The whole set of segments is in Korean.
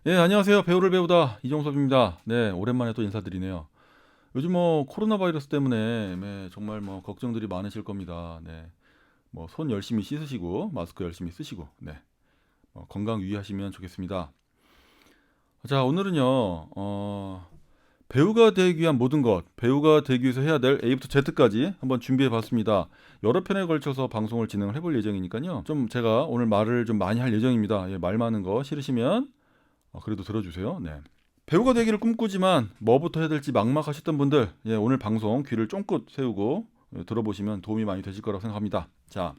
예, 안녕하세요. 배우를 배우다 이종섭입니다. 네, 오랜만에 또 인사드리네요. 요즘 뭐 코로나 바이러스 때문에 정말 뭐 걱정들이 많으실 겁니다. 네, 뭐 손 열심히 씻으시고 마스크 열심히 쓰시고, 네, 건강 유의하시면 좋겠습니다. 자, 오늘은요, 배우가 되기 위한 모든 것, 배우가 되기 위해서 해야 될 A부터 Z까지 한번 준비해봤습니다. 여러 편에 걸쳐서 방송을 진행을 해볼 예정이니까요. 좀 제가 오늘 말을 좀 많이 할 예정입니다. 예, 말 많은 거 싫으시면 그래도 들어주세요. 네. 배우가 되기를 꿈꾸지만 뭐부터 해야 될지 막막하셨던 분들, 예, 오늘 방송 귀를 쫑긋 세우고 들어보시면 도움이 많이 되실 거라고 생각합니다. 자,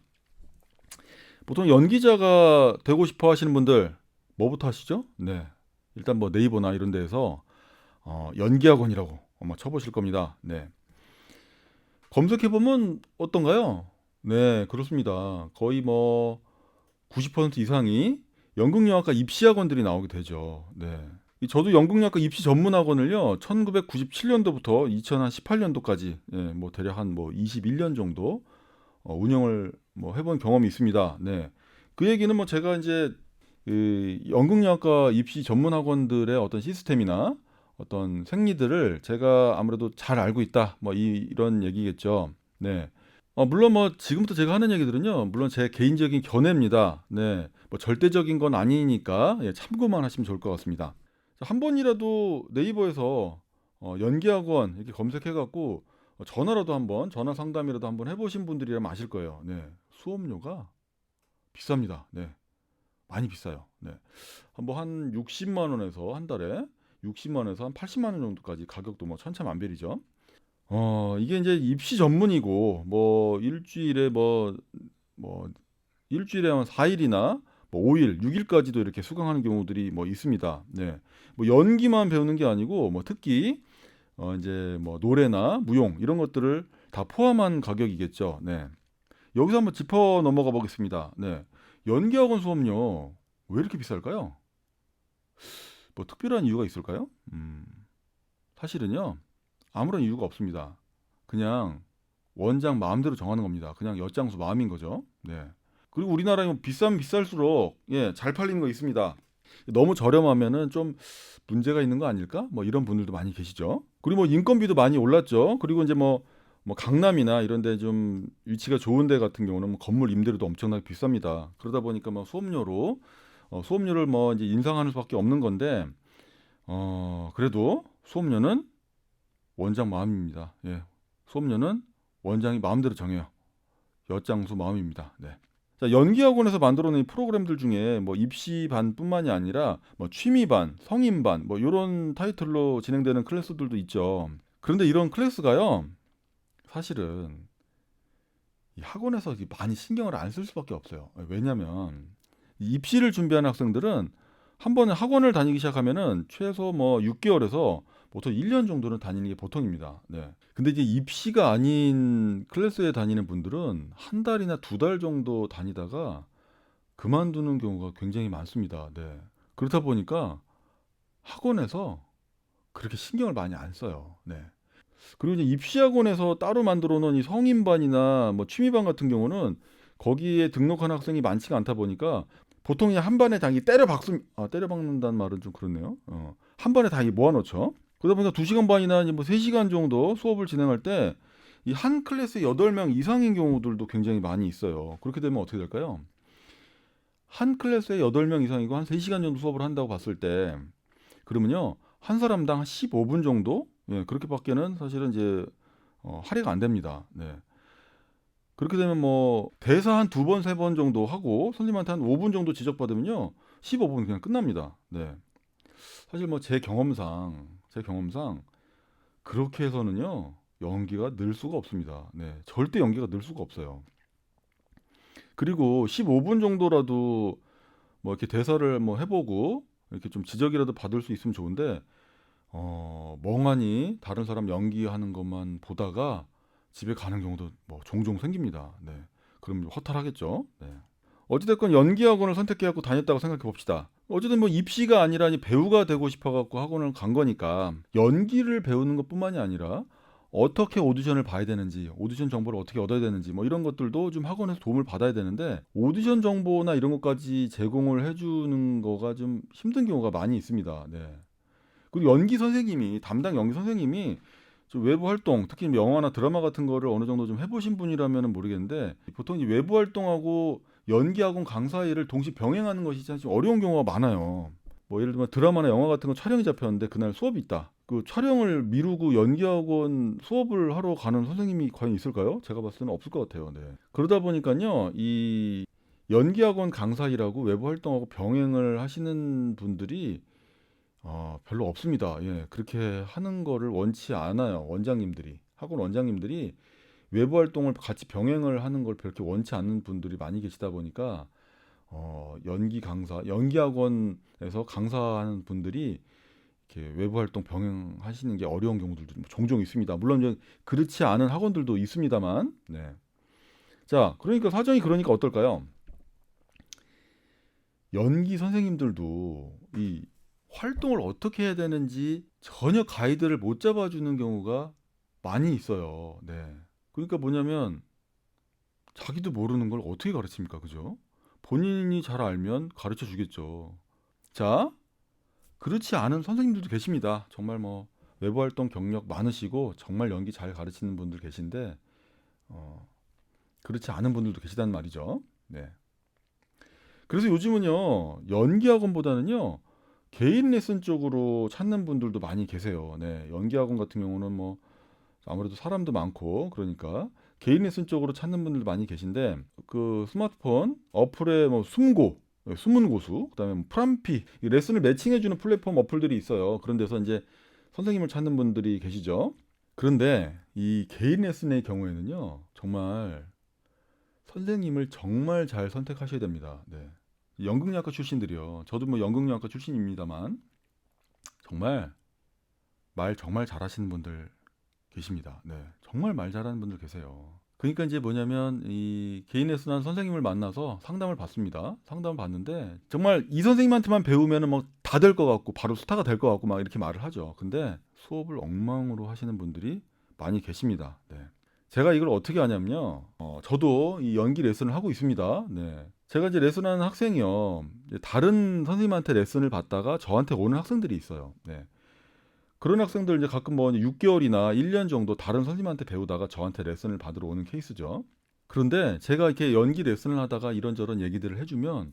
보통 연기자가 되고 싶어 하시는 분들 뭐부터 하시죠? 네, 일단 뭐 네이버나 이런 데에서 연기학원이라고 아마 쳐보실 겁니다. 네, 검색해 보면 어떤가요? 네, 그렇습니다. 거의 뭐 90% 이상이 연극영화과 입시학원들이 나오게 되죠. 네. 저도 연극영화과 입시 전문학원을요, 1997년도부터 2018년도까지, 예, 뭐 대략 한 뭐 21년 정도 운영을 뭐 해본 경험이 있습니다. 네. 그 얘기는 뭐 제가 이제 그 연극영화과 입시 전문학원들의 어떤 시스템이나 어떤 생리들을 제가 아무래도 잘 알고 있다. 뭐 이런 얘기겠죠. 네. 물론 뭐 지금부터 제가 하는 얘기들은요, 물론 제 개인적인 견해입니다. 네, 뭐 절대적인 건 아니니까 예, 참고만 하시면 좋을 것 같습니다. 자, 한 번이라도 네이버에서 연기학원 이렇게 검색해갖고 전화라도 한번 전화 상담이라도 한번 해보신 분들이라면 아실 거예요. 네, 수업료가 비쌉니다. 네, 많이 비싸요. 네, 뭐한 60만 원에서 한 달에 60만 원에서 한 80만 원 정도까지 가격도 뭐 천차만별이죠. 이게 이제 입시 전문이고 뭐 일주일에 뭐 일주일에 한 4일이나 뭐 5일, 6일까지도 이렇게 수강하는 경우들이 뭐 있습니다. 네. 뭐 연기만 배우는 게 아니고 뭐 특기 이제 뭐 노래나 무용 이런 것들을 다 포함한 가격이겠죠. 네. 여기서 한번 짚어 넘어가 보겠습니다. 네. 연기학원 수업료 왜 이렇게 비쌀까요? 뭐 특별한 이유가 있을까요? 사실은요. 아무런 이유가 없습니다. 그냥 원장 마음대로 정하는 겁니다. 그냥 엿장수 마음인 거죠. 네. 그리고 우리나라에 비싸면 비쌀수록 예, 잘 팔리는 거 있습니다. 너무 저렴하면은 좀 문제가 있는 거 아닐까? 뭐 이런 분들도 많이 계시죠. 그리고 뭐 인건비도 많이 올랐죠. 그리고 이제 뭐 강남이나 이런 데 좀 위치가 좋은 데 같은 경우는 뭐 건물 임대료도 엄청나게 비쌉니다. 그러다 보니까 뭐 수업료를 뭐 이제 인상하는 수밖에 없는 건데 그래도 수업료는 원장 마음입니다. 예. 수업료는 원장이 마음대로 정해요. 엿장수 마음입니다. 네. 자, 연기학원에서 만들어낸 프로그램들 중에 뭐 입시반뿐만이 아니라 뭐 취미반, 성인반 뭐 이런 타이틀로 진행되는 클래스들도 있죠. 그런데 이런 클래스가요, 사실은 이 학원에서 많이 신경을 안 쓸 수밖에 없어요. 왜냐하면 이 입시를 준비하는 학생들은 한 번에 학원을 다니기 시작하면은 최소 뭐 6개월에서 보통 1년 정도는 다니는 게 보통입니다. 네. 근데 이제 입시가 아닌 클래스에 다니는 분들은 한 달이나 두 달 정도 다니다가 그만두는 경우가 굉장히 많습니다. 네. 그렇다 보니까 학원에서 그렇게 신경을 많이 안 써요. 네. 그리고 이제 입시학원에서 따로 만들어 놓은 이 성인반이나 뭐 취미반 같은 경우는 거기에 등록한 학생이 많지가 않다 보니까 보통 그냥 한 반에 다 때려 박는다는 말은 좀 그렇네요. 한 반에 다 모아 놓죠. 그러다 보니까 2시간 반이나 뭐 3시간 정도 수업을 진행할 때 이 한 클래스에 8명 이상인 경우들도 굉장히 많이 있어요. 그렇게 되면 어떻게 될까요? 한 클래스에 8명 이상이고 한 3시간 정도 수업을 한다고 봤을 때 그러면요. 한 사람당 한 15분 정도? 예, 그렇게밖에는 사실은 이제 할애가 안 됩니다. 네. 그렇게 되면 뭐 대사 한 두 번, 세 번 정도 하고 선생님한테 한 5분 정도 지적받으면요. 15분 그냥 끝납니다. 네. 사실 뭐 제 경험상 그렇게 해서는요. 연기가 늘 수가 없습니다. 네. 절대 연기가 늘 수가 없어요. 그리고 15분 정도라도 뭐 이렇게 대사를 뭐 해보고 이렇게 좀 지적이라도 받을 수 있으면 좋은데 멍하니 다른 사람 연기하는 것만 보다가 집에 가는 경우도 뭐 종종 생깁니다. 네. 그럼 허탈하겠죠. 네. 어찌됐건 연기학원을 선택해갖고 다녔다고 생각해 봅시다. 어쨌든 뭐 입시가 아니라 이 배우가 되고 싶어갖고 학원을 간 거니까 연기를 배우는 것뿐만이 아니라 어떻게 오디션을 봐야 되는지, 오디션 정보를 어떻게 얻어야 되는지 뭐 이런 것들도 좀 학원에서 도움을 받아야 되는데 오디션 정보나 이런 것까지 제공을 해주는 거가 좀 힘든 경우가 많이 있습니다. 네. 그리고 연기 선생님이 담당 연기 선생님이 좀 외부 활동, 특히 뭐 영화나 드라마 같은 거를 어느 정도 좀 해보신 분이라면 모르겠는데 보통 이 외부 활동하고 연기학원 강사 일을 동시 병행하는 것이 참 어려운 경우가 많아요. 뭐 예를 들면 드라마나 영화 같은 거 촬영이 잡혔는데 그날 수업이 있다. 그 촬영을 미루고 연기학원 수업을 하러 가는 선생님이 과연 있을까요? 제가 봤을 때는 없을 것 같아요. 네. 그러다 보니까요, 이 연기학원 강사 일하고 외부 활동하고 병행을 하시는 분들이 별로 없습니다. 예, 그렇게 하는 거를 원치 않아요. 원장님들이. 학원 원장님들이 외부 활동을 같이 병행을 하는 걸 그렇게 원치 않는 분들이 많이 계시다 보니까 연기 강사, 연기 학원에서 강사하는 분들이 이렇게 외부 활동 병행하시는 게 어려운 경우들도 종종 있습니다. 물론 이제 그렇지 않은 학원들도 있습니다만, 네. 자, 그러니까 사정이 그러니까 어떨까요? 연기 선생님들도 이 활동을 어떻게 해야 되는지 전혀 가이드를 못 잡아주는 경우가 많이 있어요. 네. 그러니까 뭐냐면 자기도 모르는 걸 어떻게 가르칩니까? 그죠? 본인이 잘 알면 가르쳐 주겠죠. 자, 그렇지 않은 선생님들도 계십니다. 정말 뭐 외부 활동 경력 많으시고 정말 연기 잘 가르치는 분들 계신데 그렇지 않은 분들도 계시단 말이죠. 네. 그래서 요즘은요 연기 학원보다는요 개인 레슨 쪽으로 찾는 분들도 많이 계세요. 네, 연기 학원 같은 경우는 뭐 아무래도 사람도 많고 그러니까 개인 레슨 쪽으로 찾는 분들 많이 계신데 그 스마트폰 어플에 뭐 숨고 숨은 고수 그다음에 뭐 프람피 이 레슨을 매칭해주는 플랫폼 어플들이 있어요. 그런 데서 이제 선생님을 찾는 분들이 계시죠. 그런데 이 개인 레슨의 경우에는요 정말 선생님을 정말 잘 선택하셔야 됩니다. 네. 연극영화과 출신들이요. 저도 뭐 연극영화과 출신입니다만 정말 말 정말 잘하시는 분들 계십니다. 네. 정말 말 잘하는 분들 계세요. 그러니까 이제 뭐냐면 이 개인 레슨한 선생님을 만나서 상담을 받습니다. 상담을 받는데 정말 이 선생님한테만 배우면은 뭐 다 될 것 같고 바로 스타가 될 것 같고 막 이렇게 말을 하죠. 근데 수업을 엉망으로 하시는 분들이 많이 계십니다. 네. 제가 이걸 어떻게 하냐면요. 저도 이 연기 레슨을 하고 있습니다. 네. 제가 이제 레슨하는 학생이요. 이제 다른 선생님한테 레슨을 받다가 저한테 오는 학생들이 있어요. 네. 그런 학생들 이제 가끔 뭐 6개월이나 1년 정도 다른 선생님한테 배우다가 저한테 레슨을 받으러 오는 케이스죠. 그런데 제가 이렇게 연기 레슨을 하다가 이런저런 얘기들을 해주면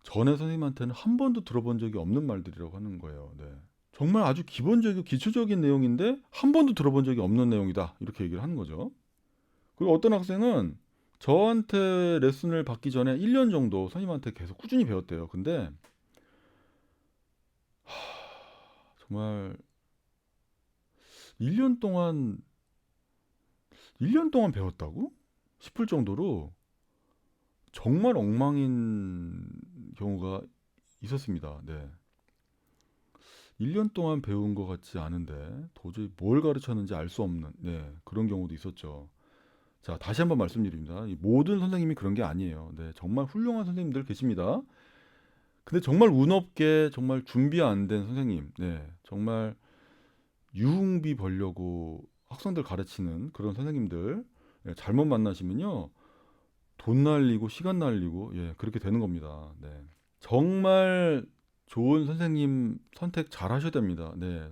전에 선생님한테는 한 번도 들어본 적이 없는 말들이라고 하는 거예요. 네. 정말 아주 기본적이고 기초적인 내용인데 한 번도 들어본 적이 없는 내용이다. 이렇게 얘기를 하는 거죠. 그리고 어떤 학생은 저한테 레슨을 받기 전에 1년 정도 선생님한테 계속 꾸준히 배웠대요. 근데 정말 1년 동안 1년 동안 배웠다고? 싶을 정도로 정말 엉망인 경우가 있었습니다. 네. 1년 동안 배운 것 같지 않은데 도저히 뭘 가르쳤는지 알 수 없는 네, 그런 경우도 있었죠. 자, 다시 한번 말씀드립니다. 이 모든 선생님이 그런 게 아니에요. 네, 정말 훌륭한 선생님들 계십니다. 근데 정말 운 없게 정말 준비 안 된 선생님, 네, 정말 유흥비 벌려고 학생들 가르치는 그런 선생님들 예, 잘못 만나시면요 돈 날리고 시간 날리고 예 그렇게 되는 겁니다. 네. 정말 좋은 선생님 선택 잘 하셔야 됩니다. 네.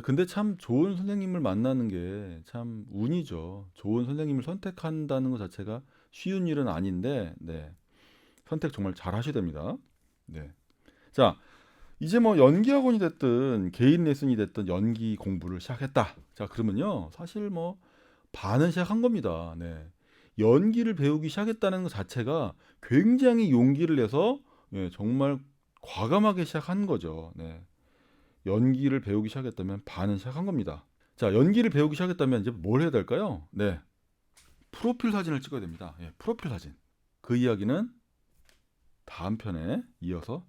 근데 참 좋은 선생님을 만나는 게 참 운이죠. 좋은 선생님을 선택한다는 것 자체가 쉬운 일은 아닌데, 네. 선택 정말 잘 하셔야 됩니다. 네. 자, 이제 뭐 연기 학원이 됐든 개인 레슨이 됐든 연기 공부를 시작했다. 자, 그러면요. 사실 뭐 반은 시작한 겁니다. 네. 연기를 배우기 시작했다는 것 자체가 굉장히 용기를 내서 예, 정말 과감하게 시작한 거죠. 네. 연기를 배우기 시작했다면 반은 시작한 겁니다. 자, 연기를 배우기 시작했다면 이제 뭘 해야 될까요? 네. 프로필 사진을 찍어야 됩니다. 예, 프로필 사진. 그 이야기는 다음 편에 이어서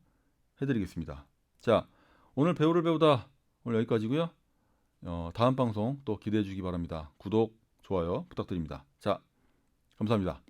해드리겠습니다. 자, 오늘 배우를 배우다 오늘 여기까지고요. 다음 방송 또 기대해 주기 바랍니다. 구독, 좋아요 부탁드립니다. 자, 감사합니다.